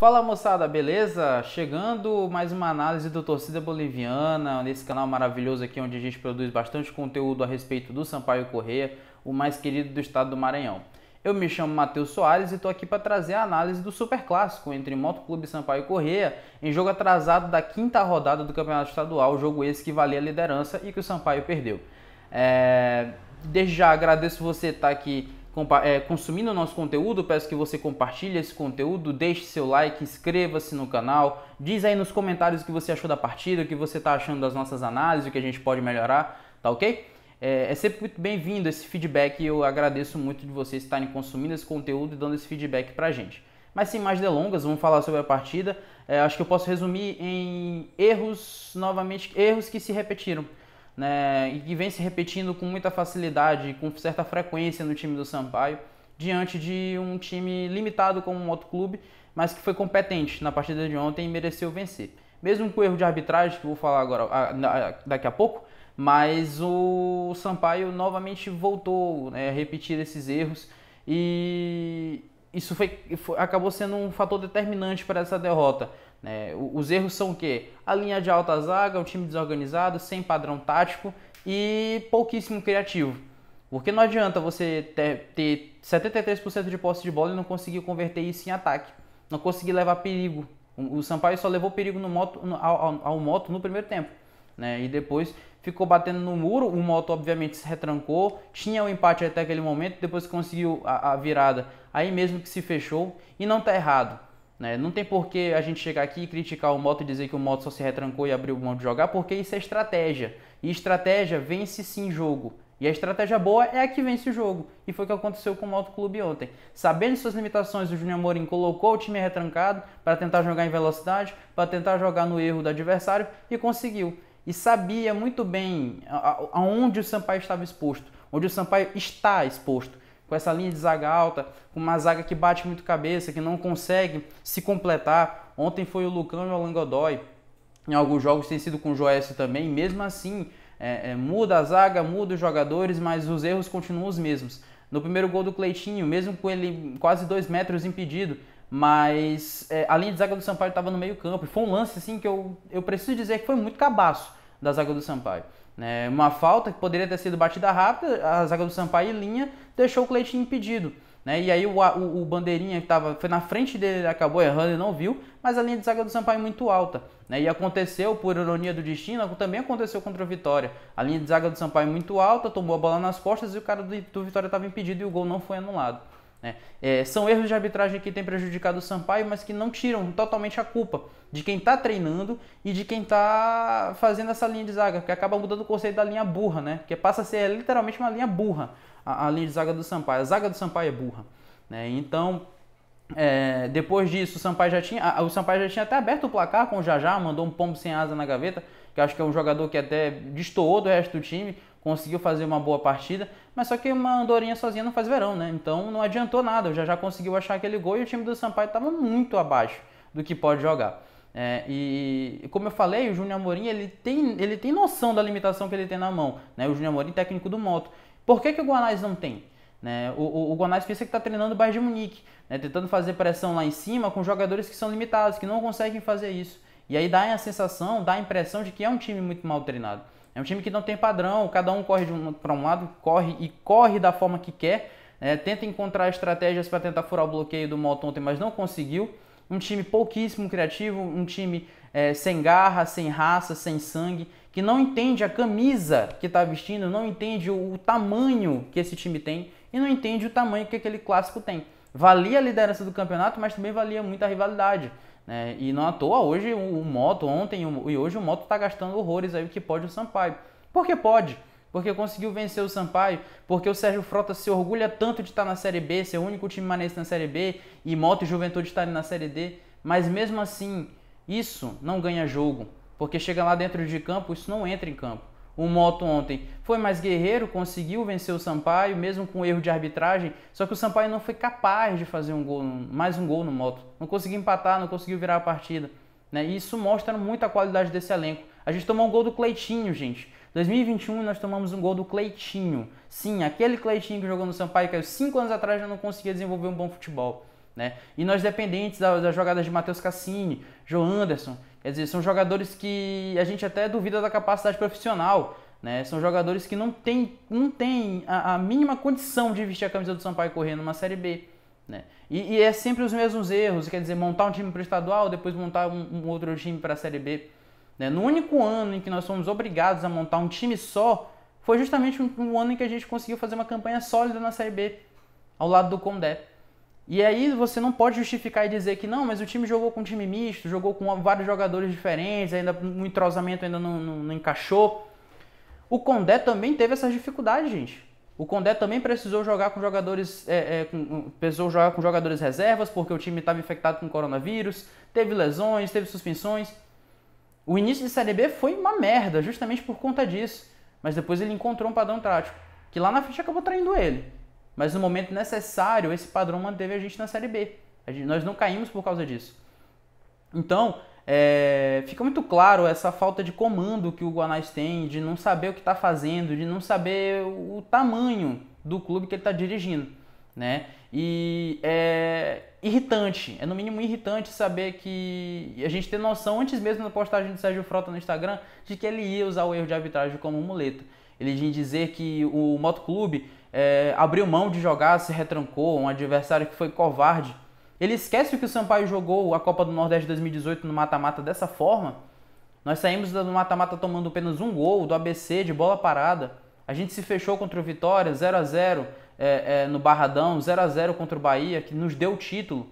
Fala moçada, beleza? Chegando mais uma análise do Torcida Boliviana, nesse canal maravilhoso aqui onde a gente produz bastante conteúdo a respeito do Sampaio Corrêa, o mais querido do estado do Maranhão. Eu me chamo Matheus Soares e estou aqui para trazer a análise do Superclássico entre Motoclube e Sampaio Corrêa, em jogo atrasado da quinta rodada do Campeonato Estadual, jogo esse que valia a liderança e que o Sampaio perdeu. Desde já agradeço você estar aqui consumindo o nosso conteúdo, peço que você compartilhe esse conteúdo, deixe seu like, inscreva-se no canal, diz aí nos comentários o que você achou da partida, o que você está achando das nossas análises, o que a gente pode melhorar, tá ok? É sempre muito bem-vindo esse feedback e eu agradeço muito de vocês estarem consumindo esse conteúdo e dando esse feedback pra gente. Mas sem mais delongas, vamos falar sobre a partida. Acho que eu posso resumir em erros que se repetiram, né, e que vem se repetindo com muita facilidade, com certa frequência no time do Sampaio, diante de um time limitado como o Motoclube, mas que foi competente na partida de ontem e mereceu vencer. Mesmo com o erro de arbitragem, que eu vou falar agora, daqui a pouco, mas o Sampaio novamente voltou, né, a repetir esses erros e isso acabou sendo um fator determinante para essa derrota. Os erros são o quê? A linha de alta zaga, um time desorganizado, sem padrão tático e pouquíssimo criativo. Porque não adianta você ter 73% de posse de bola e não conseguir converter isso em ataque. Não conseguir levar perigo. O Sampaio só levou perigo ao Moto no primeiro tempo, né? E depois ficou batendo no muro. O Moto obviamente se retrancou, tinha o empate até aquele momento, depois conseguiu a virada, aí mesmo que se fechou. E não está errado, né? Não tem por que a gente chegar aqui e criticar o Moto e dizer que o Moto só se retrancou e abriu mão de jogar, porque isso é estratégia. E estratégia vence sim jogo. E a estratégia boa é a que vence o jogo. E foi o que aconteceu com o Motoclube ontem. Sabendo suas limitações, o Júnior Amorim colocou o time retrancado para tentar jogar em velocidade, para tentar jogar no erro do adversário e conseguiu. E sabia muito bem aonde o Sampaio estava exposto, onde o Sampaio está exposto. Com essa linha de zaga alta, com uma zaga que bate muito cabeça, que não consegue se completar. Ontem foi o Lucão e o Alan Godoy. Em alguns jogos tem sido com o Joécio também. Mesmo assim, muda a zaga, muda os jogadores, mas os erros continuam os mesmos. No primeiro gol do Cleitinho, mesmo com ele quase 2 metros impedido, mas a linha de zaga do Sampaio estava no meio campo. Foi um lance assim que eu preciso dizer que foi muito cabaço da zaga do Sampaio. Uma falta que poderia ter sido batida rápida, a zaga do Sampaio em linha deixou o Cleitinho impedido. E aí o bandeirinha que foi na frente dele, acabou errando e não viu, mas a linha de zaga do Sampaio é muito alta. E aconteceu, por ironia do destino, também aconteceu contra o Vitória. A linha de zaga do Sampaio é muito alta, tomou a bola nas costas e o cara do Vitória estava impedido e o gol não foi anulado. São erros de arbitragem que têm prejudicado o Sampaio, mas que não tiram totalmente a culpa de quem está treinando e de quem está fazendo essa linha de zaga, que acaba mudando o conceito da linha burra, né? Que passa a ser literalmente uma linha burra, a linha de zaga do Sampaio. A zaga do Sampaio é burra, né? Então, depois disso, o Sampaio já tinha até aberto o placar com o Jajá, mandou um pombo sem asa na gaveta, que eu acho que é um jogador que até destoou do resto do time, conseguiu fazer uma boa partida, mas só que uma andorinha sozinha não faz verão, né? Então não adiantou nada, o Jajá conseguiu achar aquele gol e o time do Sampaio estava muito abaixo do que pode jogar. E como eu falei, o Júnior Amorim ele tem noção da limitação que ele tem na mão, né? O Júnior Amorim, técnico do Moto. Por que o Guanais não tem? O Guanais pensa que está treinando o Bayern de Munique, né? Tentando fazer pressão lá em cima com jogadores que são limitados, que não conseguem fazer isso. E aí dá a sensação, dá a impressão de que é um time muito mal treinado. É um time que não tem padrão, cada um corre para um lado, corre da forma que quer, tenta encontrar estratégias para tentar furar o bloqueio do Moto ontem, mas não conseguiu. Um time pouquíssimo criativo, um time sem garra, sem raça, sem sangue, que não entende a camisa que está vestindo, não entende o tamanho que esse time tem e não entende o tamanho que aquele clássico tem. Valia a liderança do campeonato, mas também valia muita rivalidade. E não à toa, hoje o Moto, ontem e hoje o Moto está gastando horrores aí o que pode o Sampaio. Por que pode? Porque conseguiu vencer o Sampaio, porque o Sérgio Frota se orgulha tanto de estar na Série B, ser o único time manense na Série B, e Moto e Juventude estarem na Série D, mas mesmo assim, isso não ganha jogo, porque chega lá dentro de campo, isso não entra em campo. O Moto ontem foi mais guerreiro, conseguiu vencer o Sampaio, mesmo com erro de arbitragem, só que o Sampaio não foi capaz de fazer mais um gol no Moto. Não conseguiu empatar, não conseguiu virar a partida. E isso mostra muito a qualidade desse elenco. A gente tomou um gol do Cleitinho, gente. 2021 nós tomamos um gol do Cleitinho. Sim, aquele Cleitinho que jogou no Sampaio, que 5 anos atrás já não conseguia desenvolver um bom futebol. né? E nós dependentes das jogadas de Matheus Cassini, João Anderson, quer dizer, são jogadores que a gente até duvida da capacidade profissional, né? São jogadores que não tem a mínima condição de vestir a camisa do Sampaio Corrêa numa Série B, né? E é sempre os mesmos erros, quer dizer, montar um time para o estadual, depois montar um outro time para a Série B, né? No único ano em que nós fomos obrigados a montar um time só, foi justamente um ano em que a gente conseguiu fazer uma campanha sólida na Série B, ao lado do Condé. E aí você não pode justificar e dizer que não, mas o time jogou com um time misto, jogou com vários jogadores diferentes, ainda um entrosamento ainda não encaixou. O Condé também teve essas dificuldades, gente. O Condé também precisou jogar com jogadores, precisou jogar com jogadores reservas, porque o time estava infectado com coronavírus, teve lesões, teve suspensões. O início de Série B foi uma merda, justamente por conta disso. Mas depois ele encontrou um padrão tático, que lá na frente acabou traindo ele. Mas no momento necessário, esse padrão manteve a gente na Série B. Nós não caímos por causa disso. Então, fica muito claro essa falta de comando que o Guanais tem, de não saber o que está fazendo, de não saber o tamanho do clube que ele está dirigindo, né? E é irritante, é no mínimo irritante saber que a gente tem noção, antes mesmo da postagem do Sérgio Frota no Instagram, de que ele ia usar o erro de arbitragem como muleta. Ele ia dizer que o Motoclube abriu mão de jogar, se retrancou, um adversário que foi covarde. Ele esquece que o Sampaio jogou a Copa do Nordeste 2018 no mata-mata dessa forma. Nós saímos do mata-mata tomando apenas um gol do ABC de bola parada. A gente se fechou contra o Vitória, 0x0 no Barradão, 0x0 contra o Bahia, que nos deu o título.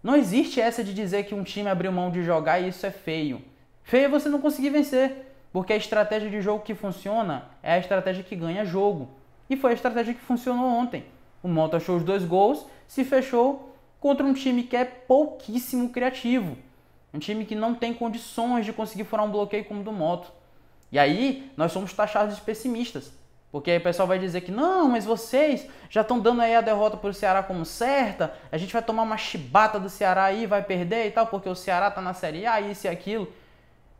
Não existe essa de dizer que um time abriu mão de jogar e isso é feio. Feio é você não conseguir vencer, porque a estratégia de jogo que funciona é a estratégia que ganha jogo. E foi a estratégia que funcionou ontem. O Mota achou os 2 gols, se fechou contra um time que é pouquíssimo criativo. Um time que não tem condições de conseguir furar um bloqueio como o do Moto. E aí, nós somos taxados de pessimistas. Porque aí o pessoal vai dizer que não, mas vocês já estão dando aí a derrota para o Ceará como certa, a gente vai tomar uma chibata do Ceará aí, vai perder e tal, porque o Ceará está na Série A, isso e aquilo.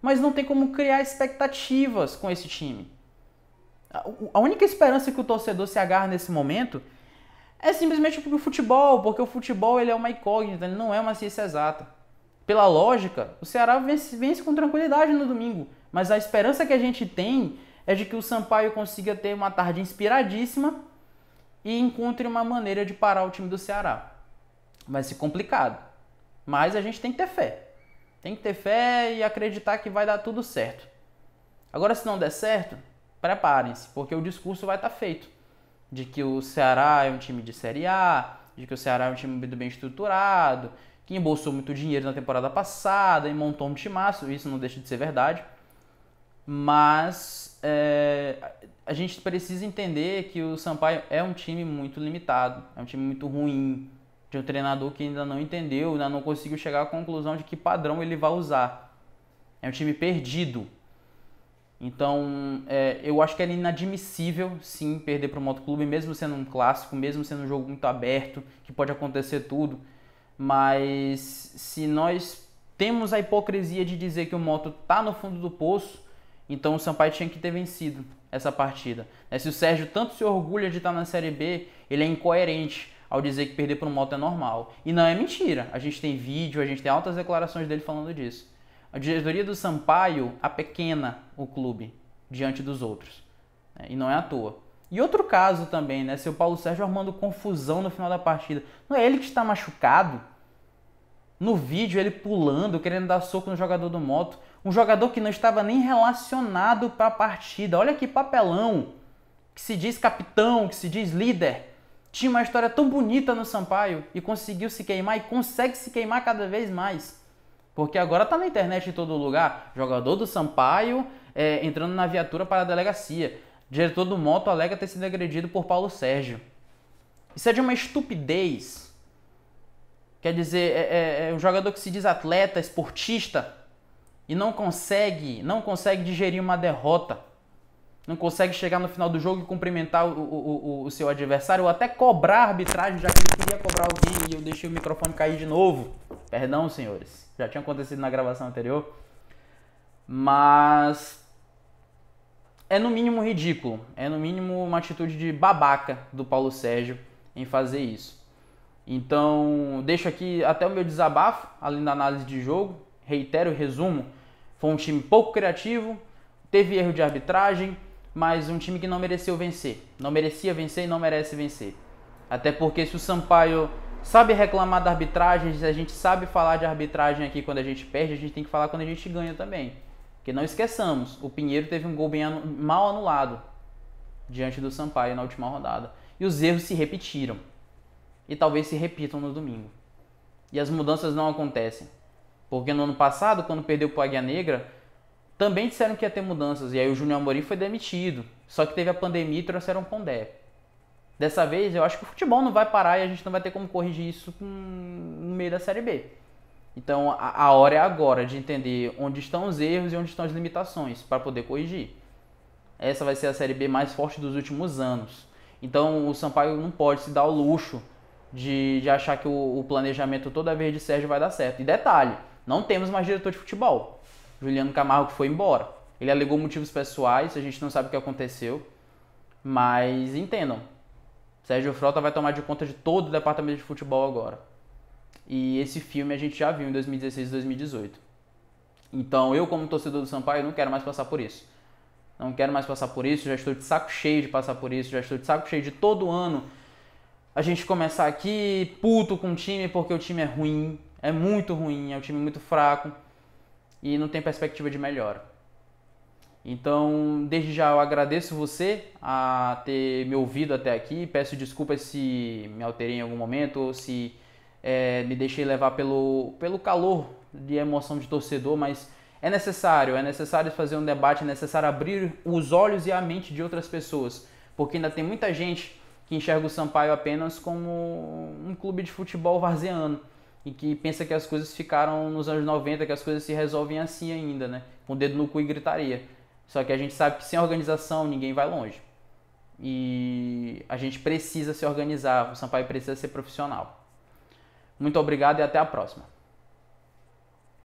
Mas não tem como criar expectativas com esse time. A única esperança que o torcedor se agarra nesse momento é simplesmente o futebol, porque o futebol ele é uma incógnita, ele não é uma ciência exata. Pela lógica, o Ceará vence com tranquilidade no domingo, mas a esperança que a gente tem é de que o Sampaio consiga ter uma tarde inspiradíssima e encontre uma maneira de parar o time do Ceará. Vai ser complicado, mas a gente tem que ter fé. Tem que ter fé e acreditar que vai dar tudo certo. Agora, se não der certo, preparem-se, porque o discurso vai estar feito. De que o Ceará é um time de Série A, de que o Ceará é um time muito bem estruturado, que embolsou muito dinheiro na temporada passada e montou um timaço. Isso não deixa de ser verdade. Mas a gente precisa entender que o Sampaio é um time muito limitado, é um time muito ruim, de um treinador que ainda não entendeu, ainda não conseguiu chegar à conclusão de que padrão ele vai usar. É um time perdido. Então, eu acho que é inadmissível, sim, perder para o Motoclube, mesmo sendo um clássico, mesmo sendo um jogo muito aberto, que pode acontecer tudo. Mas se nós temos a hipocrisia de dizer que o Moto está no fundo do poço, então o Sampaio tinha que ter vencido essa partida. Se o Sérgio tanto se orgulha de estar na Série B, ele é incoerente ao dizer que perder para o Moto é normal. E não é mentira, a gente tem vídeo, a gente tem altas declarações dele falando disso. A diretoria do Sampaio apequena o clube diante dos outros, né? E não é à toa. E outro caso também, né? Seu Paulo Sérgio arrumando confusão no final da partida. Não é ele que está machucado? No vídeo ele pulando, querendo dar soco no jogador do Moto. Um jogador que não estava nem relacionado para a partida. Olha que papelão. Que se diz capitão, que se diz líder. Tinha uma história tão bonita no Sampaio e conseguiu se queimar e consegue se queimar cada vez mais. Porque agora tá na internet em todo lugar. Jogador do Sampaio entrando na viatura para a delegacia. Diretor do Moto alega ter sido agredido por Paulo Sérgio. Isso é de uma estupidez. Quer dizer, é um jogador que se diz atleta, esportista, e não consegue digerir uma derrota. Não consegue chegar no final do jogo e cumprimentar o seu adversário, ou até cobrar a arbitragem, já que ele queria cobrar alguém e eu deixei o microfone cair de novo. Perdão, senhores. Já tinha acontecido na gravação anterior. Mas é no mínimo ridículo. É no mínimo uma atitude de babaca do Paulo Sérgio em fazer isso. Então, deixo aqui até o meu desabafo, além da análise de jogo. Reitero e resumo, foi um time pouco criativo, teve erro de arbitragem, mas um time que não mereceu vencer. Não merecia vencer e não merece vencer. Até porque se o Sampaio sabe reclamar da arbitragem, se a gente sabe falar de arbitragem aqui quando a gente perde, a gente tem que falar quando a gente ganha também. Porque não esqueçamos, o Pinheiro teve um gol bem mal anulado diante do Sampaio na última rodada. E os erros se repetiram. E talvez se repitam no domingo. E as mudanças não acontecem. Porque no ano passado, quando perdeu para o Águia Negra, também disseram que ia ter mudanças. E aí o Júnior Amorim foi demitido. Só que teve a pandemia e trouxeram o Pondé. Dessa vez, eu acho que o futebol não vai parar e a gente não vai ter como corrigir isso no meio da Série B. Então, a hora é agora de entender onde estão os erros e onde estão as limitações para poder corrigir. Essa vai ser a Série B mais forte dos últimos anos. Então, o Sampaio não pode se dar o luxo de achar que o planejamento toda vez de Sérgio vai dar certo. E detalhe, não temos mais diretor de futebol. Juliano Camargo foi embora. Ele alegou motivos pessoais, a gente não sabe o que aconteceu. Mas entendam, Sérgio Frota vai tomar de conta de todo o departamento de futebol agora. E esse filme a gente já viu em 2016 e 2018. Então eu, como torcedor do Sampaio, não quero mais passar por isso. Não quero mais passar por isso, já estou de saco cheio de passar por isso, já estou de saco cheio de todo ano a gente começar aqui puto com o time porque o time é ruim, é muito ruim, é um time muito fraco e não tem perspectiva de melhora. Então, desde já eu agradeço você a ter me ouvido até aqui, peço desculpas se me alterei em algum momento ou se me deixei levar pelo calor de emoção de torcedor, mas é necessário fazer um debate, é necessário abrir os olhos e a mente de outras pessoas, porque ainda tem muita gente que enxerga o Sampaio apenas como um clube de futebol varziano e que pensa que as coisas ficaram nos anos 90, que as coisas se resolvem assim ainda, né? Com o dedo no cu e gritaria. Só que a gente sabe que sem organização ninguém vai longe. E a gente precisa se organizar, o Sampaio precisa ser profissional. Muito obrigado e até a próxima.